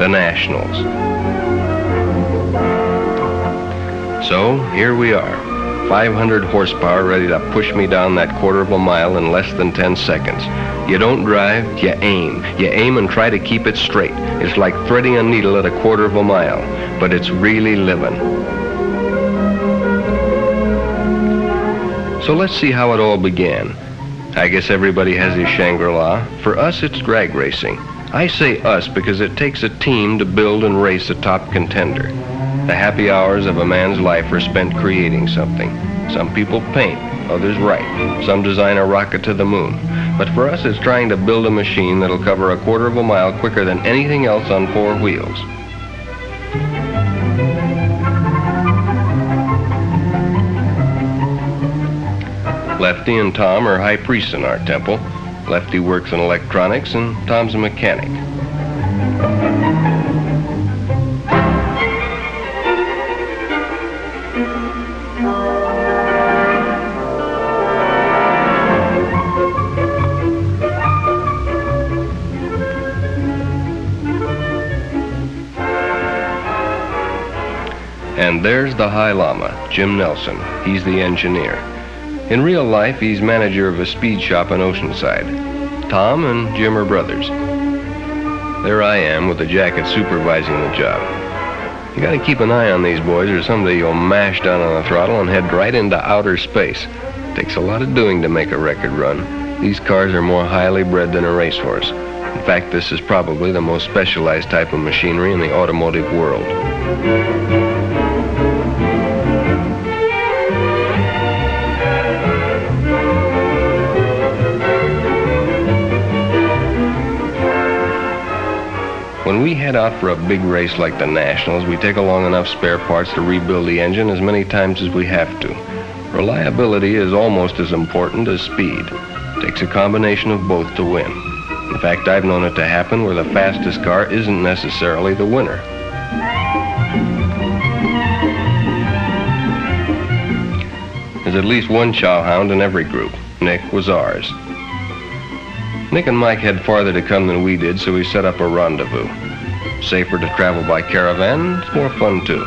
the Nationals. So here we are, 500 horsepower ready to push me down that quarter of a mile in less than 10 seconds. You don't drive, you aim. You aim and try to keep it straight. It's like threading a needle at a quarter of a mile, but it's really living. So let's see how it all began. I guess everybody has his Shangri-La. For us, it's drag racing. I say us because it takes a team to build and race a top contender. The happy hours of a man's life are spent creating something. Some people paint, others write. Some design a rocket to the moon. But for us, it's trying to build a machine that'll cover a quarter of a mile quicker than anything else on four wheels. Lefty and Tom are high priests in our temple. Lefty works in electronics and Tom's a mechanic. And there's the High Lama, Jim Nelson. He's the engineer. In real life, he's manager of a speed shop in Oceanside. Tom and Jim are brothers. There I am with the jacket supervising the job. You gotta keep an eye on these boys or someday you'll mash down on the throttle and head right into outer space. Takes a lot of doing to make a record run. These cars are more highly bred than a racehorse. In fact, this is probably the most specialized type of machinery in the automotive world. When we head out for a big race like the Nationals, we take along enough spare parts to rebuild the engine as many times as we have to. Reliability is almost as important as speed. It takes a combination of both to win. In fact, I've known it to happen where the fastest car isn't necessarily the winner. There's at least one chowhound in every group. Nick was ours. Nick and Mike had farther to come than we did, so we set up a rendezvous. Safer to travel by caravan, it's more fun too.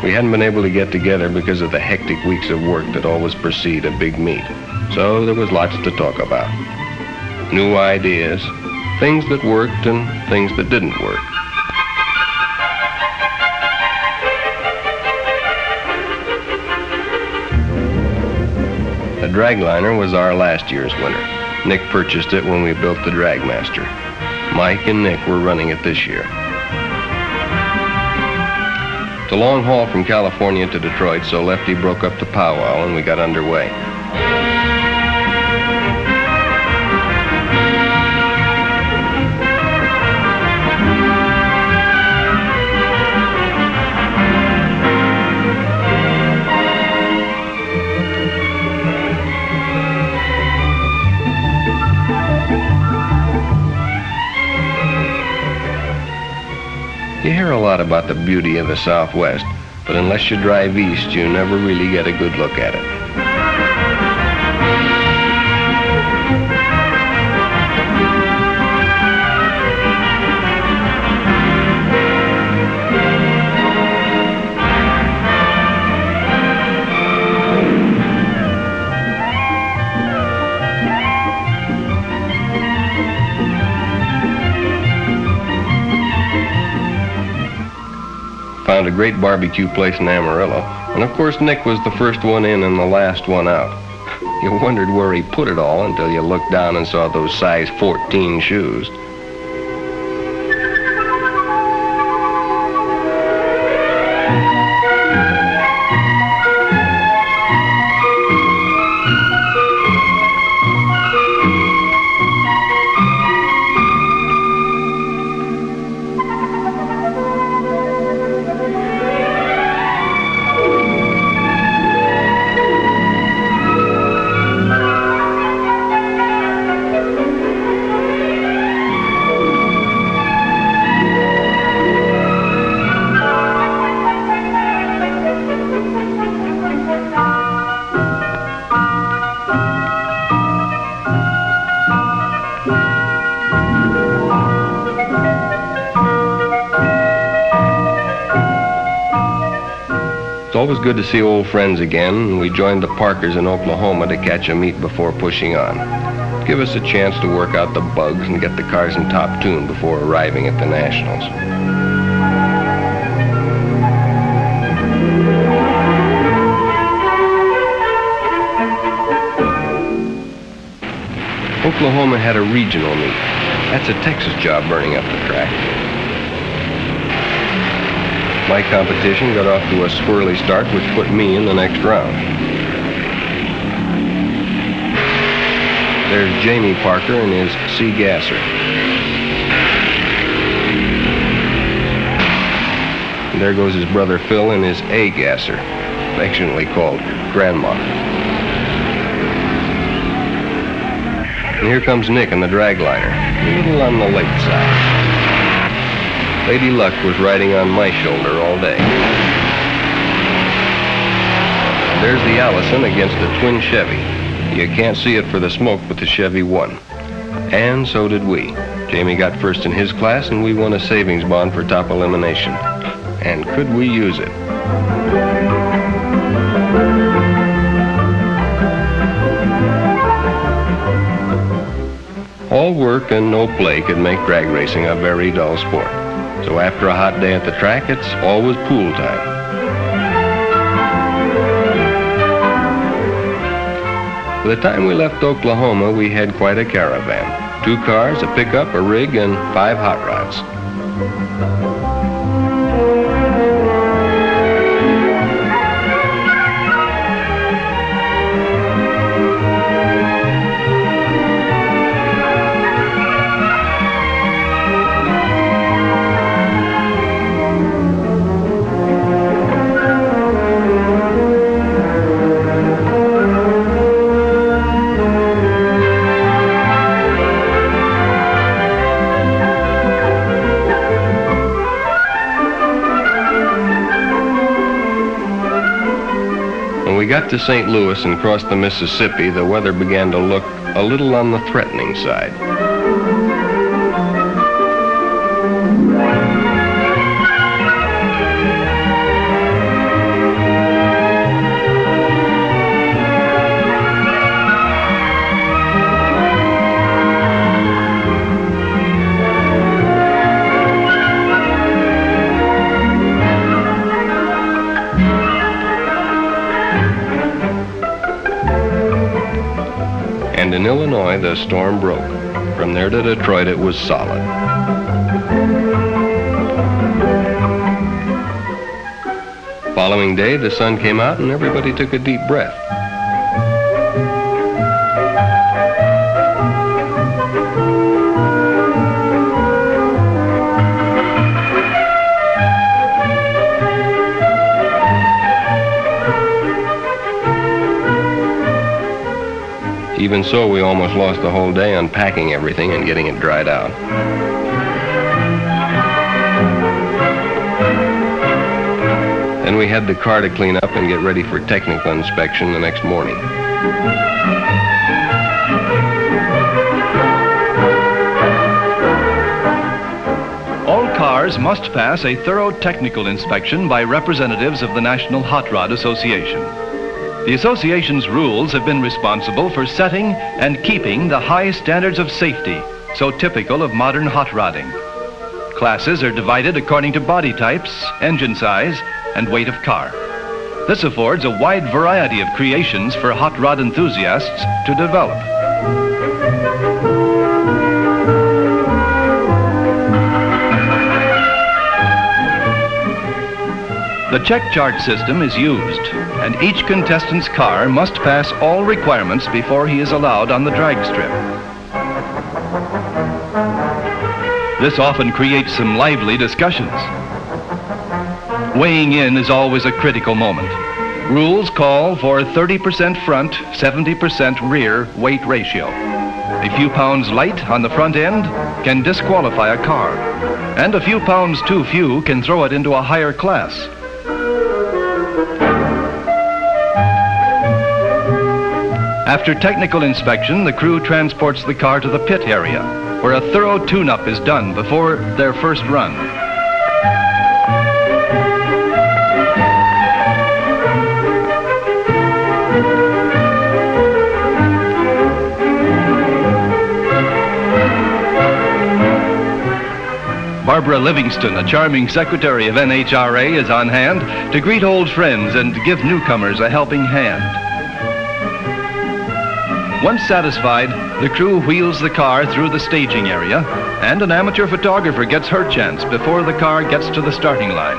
We hadn't been able to get together because of the hectic weeks of work that always precede a big meet. So there was lots to talk about. New ideas, things that worked and things that didn't work. The Dragliner was our last year's winner. Nick purchased it when we built the Dragmaster. Mike and Nick were running it this year. It's a long haul from California to Detroit, so Lefty broke up the powwow and we got underway. You hear a lot about the beauty of the Southwest, but unless you drive east, you never really get a good look at it. Found a great barbecue place in Amarillo, and of course Nick was the first one in and the last one out. You wondered where he put it all until you looked down and saw those size 14 shoes. Always good to see old friends again, and we joined the Parkers in Oklahoma to catch a meet before pushing on. Give us a chance to work out the bugs and get the cars in top tune before arriving at the Nationals. Oklahoma had a regional meet. That's a Texas job burning up the track. My competition got off to a swirly start, which put me in the next round. There's Jamie Parker and his C. Gasser. And there goes his brother Phil and his A. Gasser, affectionately called Grandma. And here comes Nick in the dragliner, a little on the late side. Lady Luck was riding on my shoulder all day. And there's the Allison against the twin Chevy. You can't see it for the smoke, but the Chevy won. And so did we. Jamie got first in his class, and we won a savings bond for top elimination. And could we use it? All work and no play could make drag racing a very dull sport. So after a hot day at the track, it's always pool time. By the time we left Oklahoma, we had quite a caravan. 2 cars, a pickup, a rig, and 5 hot rods. When we got to St. Louis and crossed the Mississippi, the weather began to look a little on the threatening side. And in Illinois, the storm broke. From there to Detroit, it was solid. Following day, the sun came out and everybody took a deep breath. Even so, we almost lost the whole day unpacking everything and getting it dried out. Then we had the car to clean up and get ready for technical inspection the next morning. All cars must pass a thorough technical inspection by representatives of the National Hot Rod Association. The association's rules have been responsible for setting and keeping the high standards of safety so typical of modern hot rodding. Classes are divided according to body types, engine size, and weight of car. This affords a wide variety of creations for hot rod enthusiasts to develop. The check chart system is used, and each contestant's car must pass all requirements before he is allowed on the drag strip. This often creates some lively discussions. Weighing in is always a critical moment. Rules call for 30% front, 70% rear weight ratio. A few pounds light on the front end can disqualify a car, and a few pounds too few can throw it into a higher class. After technical inspection, the crew transports the car to the pit area, where a thorough tune-up is done before their first run. Barbara Livingston, a charming secretary of NHRA, is on hand to greet old friends and give newcomers a helping hand. Once satisfied, the crew wheels the car through the staging area, and an amateur photographer gets her chance before the car gets to the starting line.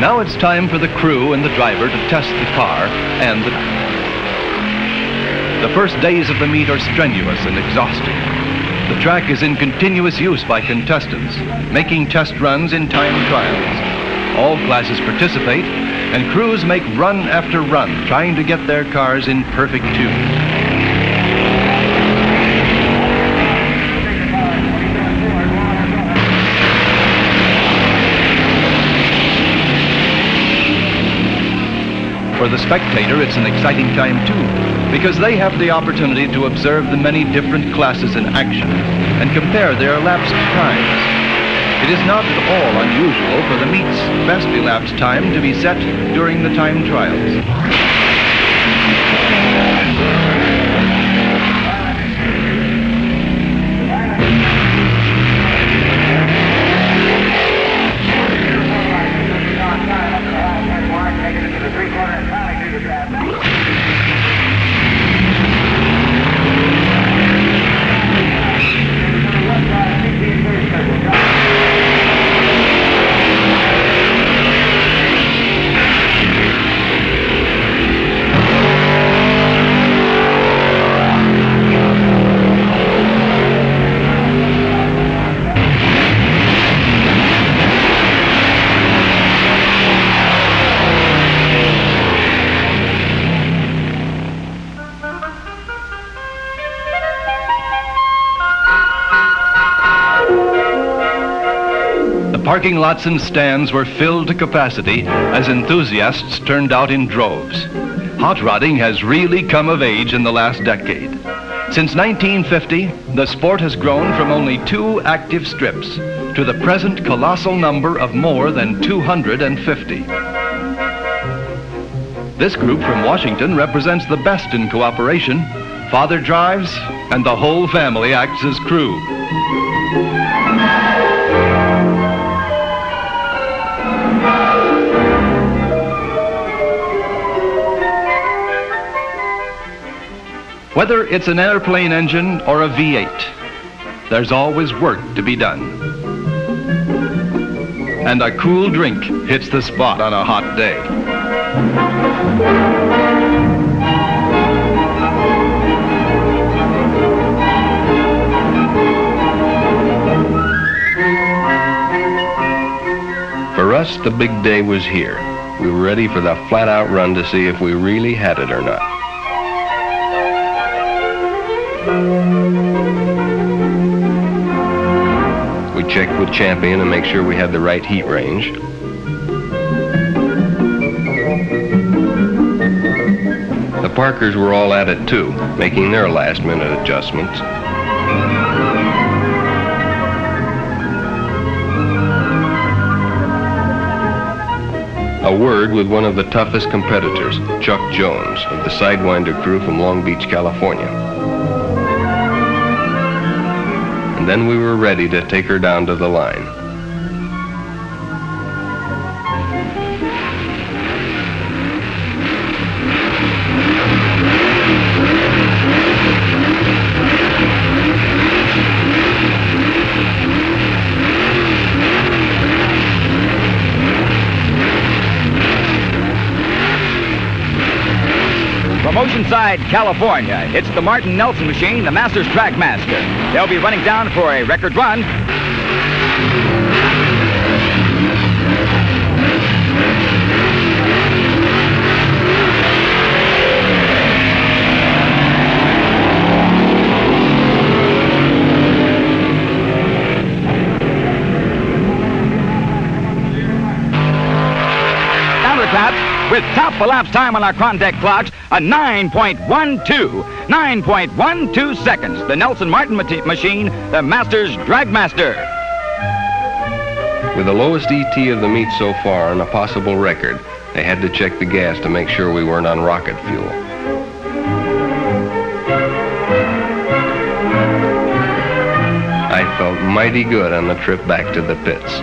Now it's time for the crew and the driver to test the car and the first days of the meet are strenuous and exhausting. The track is in continuous use by contestants, making test runs in time trials. All classes participate, and crews make run after run, trying to get their cars in perfect tune. For the spectator, it's an exciting time too, because they have the opportunity to observe the many different classes in action and compare their elapsed times. It is not at all unusual for the meet's best elapsed time to be set during the time trials. Parking lots and stands were filled to capacity as enthusiasts turned out in droves. Hot rodding has really come of age in the last decade. Since 1950, the sport has grown from only 2 active strips to the present colossal number of more than 250. This group from Washington represents the best in cooperation. Father drives, and the whole family acts as crew. Whether it's an airplane engine or a V8, there's always work to be done. And a cool drink hits the spot on a hot day. For us, the big day was here. We were ready for the flat-out run to see if we really had it or not. We checked with Champion and make sure we had the right heat range. The Parkers were all at it too, making their last-minute adjustments. A word with one of the toughest competitors, Chuck Jones, of the Sidewinder crew from Long Beach, California. And then we were ready to take her down to the line. From Oceanside, California, it's the Martin Nelson machine, the Masters Trackmaster. They'll be running down for a record run. Down to the claps. With top elapsed time on our Chrontec clocks, a 9.12 seconds. The Nelson Martin machine, the Masters Dragmaster. With the lowest ET of the meet so far and a possible record, they had to check the gas to make sure we weren't on rocket fuel. mighty good on the trip back to the pits.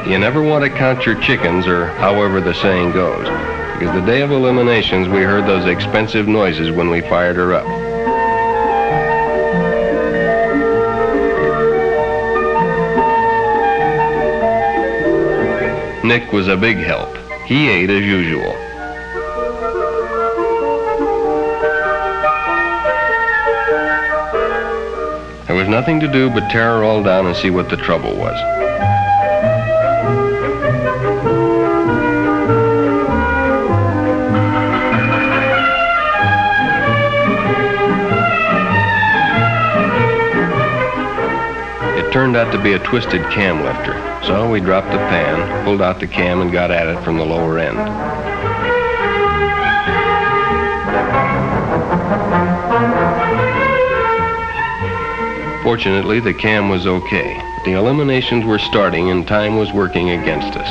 You never want to count your chickens, or however the saying goes, because the day of eliminations we heard those expensive noises when we fired her up. Nick was a big help. He ate as usual. There was nothing to do but tear her all down and see what the trouble was. It turned out to be a twisted cam lifter, so we dropped the pan, pulled out the cam, and got at it from the lower end. Fortunately, the cam was okay. The eliminations were starting and time was working against us.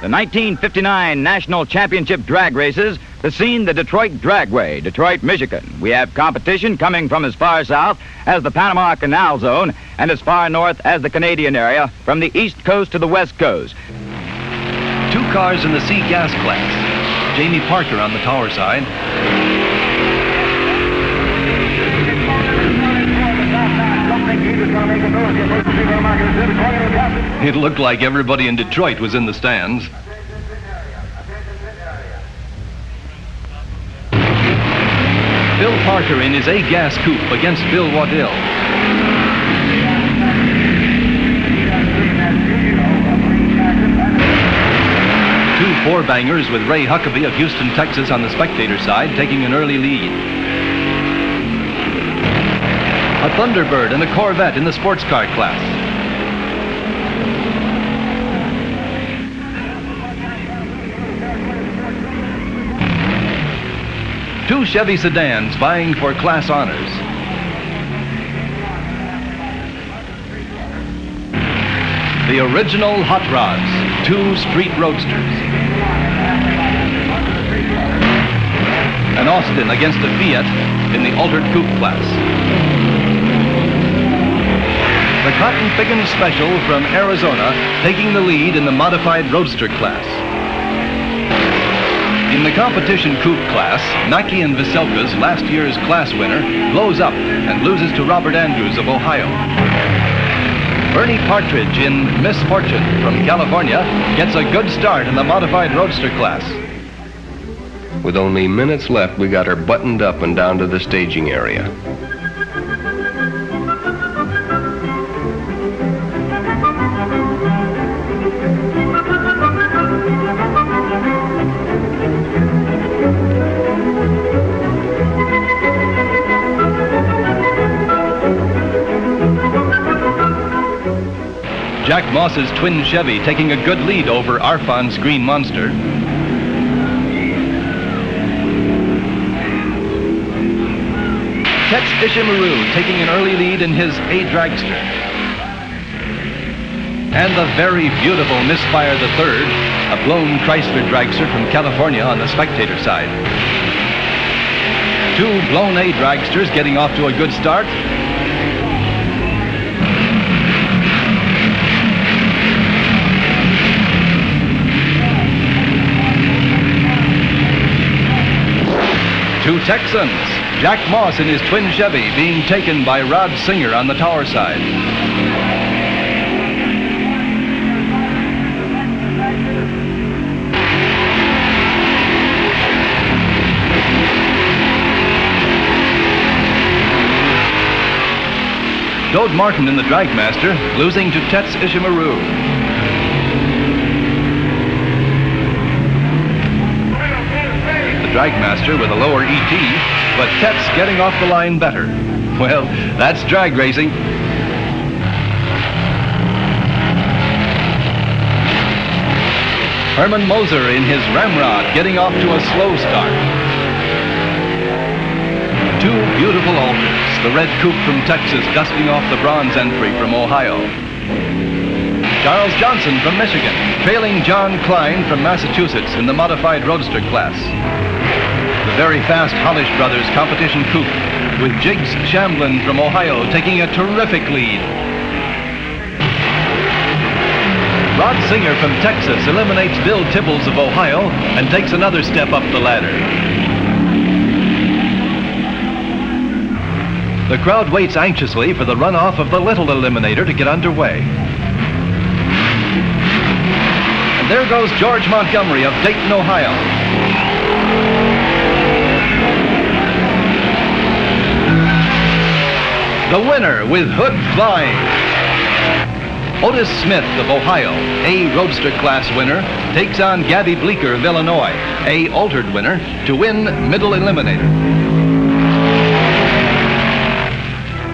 The 1959 National Championship drag races, the scene, the Detroit Dragway, Detroit, Michigan. We have competition coming from as far south as the Panama Canal Zone and as far north as the Canadian area, from the east coast to the west coast. 2 cars in the C gas class. Jamie Parker on the tower side. It looked like everybody in Detroit was in the stands. Bill Parker in his A-gas coupe against Bill Waddell. Two four-bangers with Ray Huckabee of Houston, Texas on the spectator side, taking an early lead. A Thunderbird and a Corvette in the sports car class. Two Chevy sedans vying for class honors. The original Hot Rods, 2 street roadsters. An Austin against a Fiat in the altered coupe class. The Cotton Pickens Special from Arizona taking the lead in the modified roadster class. In the competition coupe class, Nike and Veselka's last year's class winner blows up and loses to Robert Andrews of Ohio. Bernie Partridge in Misfortune from California gets a good start in the modified roadster class. With only minutes left, we got her buttoned up and down to the staging area. Jack Moss's twin Chevy taking a good lead over Arfon's Green Monster. Tex Ishimaru taking an early lead in his A-Dragster. And the very beautiful Misfire III, a blown Chrysler dragster from California on the spectator side. 2 blown A-Dragsters getting off to a good start. Two Texans, Jack Moss in his twin Chevy being taken by Rod Singer on the tower side. Dode Martin in the Dragmaster, losing to Tex Ishimaru. Dragmaster with a lower ET, but Tex getting off the line better. Well, that's drag racing. Herman Moser in his Ramrod getting off to a slow start. 2 beautiful Alters, the red coupe from Texas dusting off the bronze entry from Ohio. Charles Johnson from Michigan, trailing John Klein from Massachusetts in the modified roadster class. The very fast Hollish Brothers competition coupe, with Jiggs Shamblin from Ohio taking a terrific lead. Rod Singer from Texas eliminates Bill Tibbles of Ohio and takes another step up the ladder. The crowd waits anxiously for the runoff of the Little Eliminator to get underway. And there goes George Montgomery of Dayton, Ohio. The winner with hood flying. Otis Smith of Ohio, a roadster class winner, takes on Gabby Bleeker of Illinois, a altered winner, to win Middle Eliminator.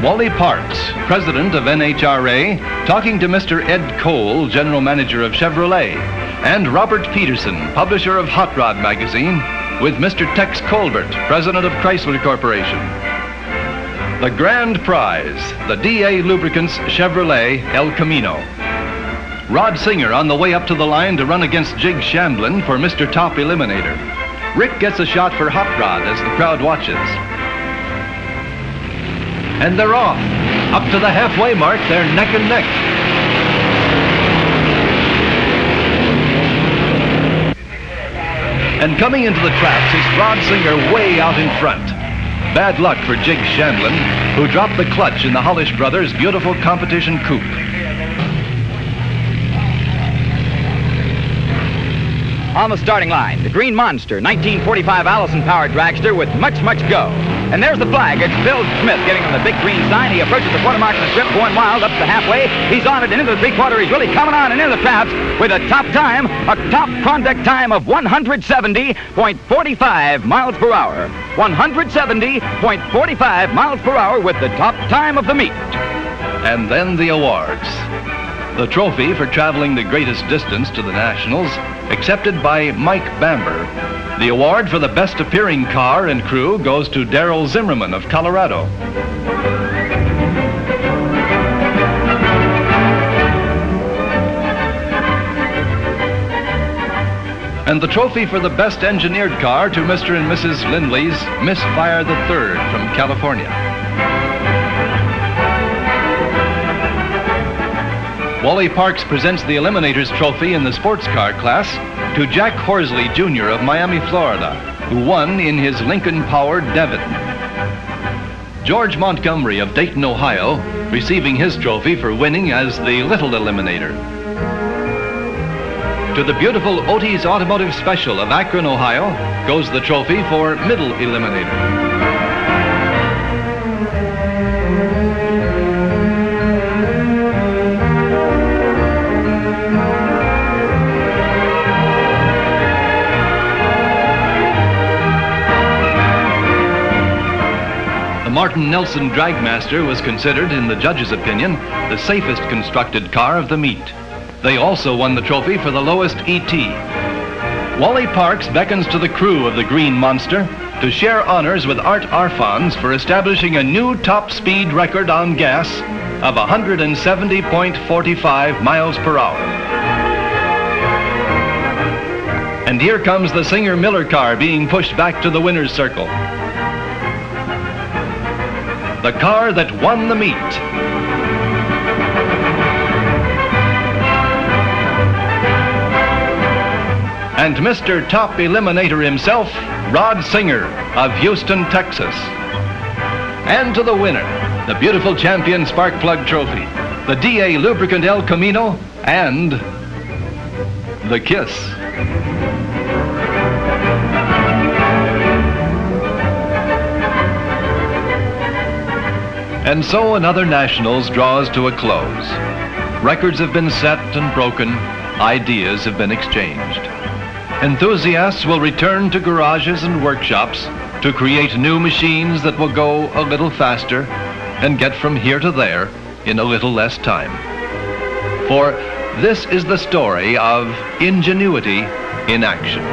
Wally Parks, president of NHRA, talking to Mr. Ed Cole, general manager of Chevrolet, and Robert Peterson, publisher of Hot Rod magazine, with Mr. Tex Colbert, president of Chrysler Corporation. The grand prize, the DA Lubricants Chevrolet El Camino. Rod Singer on the way up to the line to run against Jiggs Shamblin for Mr. Top Eliminator. Rick gets a shot for Hot Rod as the crowd watches. And they're off. Up to the halfway mark, they're neck and neck. And coming into the traps is Rod Singer way out in front. Bad luck for Jiggs Shamblin, who dropped the clutch in the Hollish Brothers' beautiful competition coupe. On the starting line, the Green Monster, 1945 Allison-powered dragster with much go. And there's the flag. It's Bill Smith getting on the big green sign. He approaches the quarter mark in the strip, going wild up to the halfway. He's on it and into the three-quarter. He's really coming on and into the traps with a top time, a top contact time of 170.45 miles per hour. 170.45 miles per hour with the top time of the meet. And then the awards. The trophy for traveling the greatest distance to the Nationals, accepted by Mike Bamber. The award for the best appearing car and crew goes to Darrell Zimmerman of Colorado. And the trophy for the best engineered car to Mr. and Mrs. Lindley's Misfire III from California. Wally Parks presents the Eliminators Trophy in the sports car class to Jack Horsley, Jr. of Miami, Florida, who won in his Lincoln-powered Devon. George Montgomery of Dayton, Ohio, receiving his trophy for winning as the Little Eliminator. To the beautiful Otis Automotive Special of Akron, Ohio, goes the trophy for Middle Eliminator. The Martin Nelson Dragmaster was considered, in the judge's opinion, the safest constructed car of the meet. They also won the trophy for the lowest ET. Wally Parks beckons to the crew of the Green Monster to share honors with Art Arfons for establishing a new top speed record on gas of 170.45 miles per hour. And here comes the Singer Miller car being pushed back to the winner's circle. The car that won the meet. And Mr. Top Eliminator himself, Rod Singer of Houston, Texas. And to the winner, the beautiful Champion Spark Plug Trophy, the DA Lubricant El Camino, and the Kiss. And so another Nationals draws to a close. Records have been set and broken. Ideas have been exchanged. Enthusiasts will return to garages and workshops to create new machines that will go a little faster and get from here to there in a little less time. For this is the story of ingenuity in action.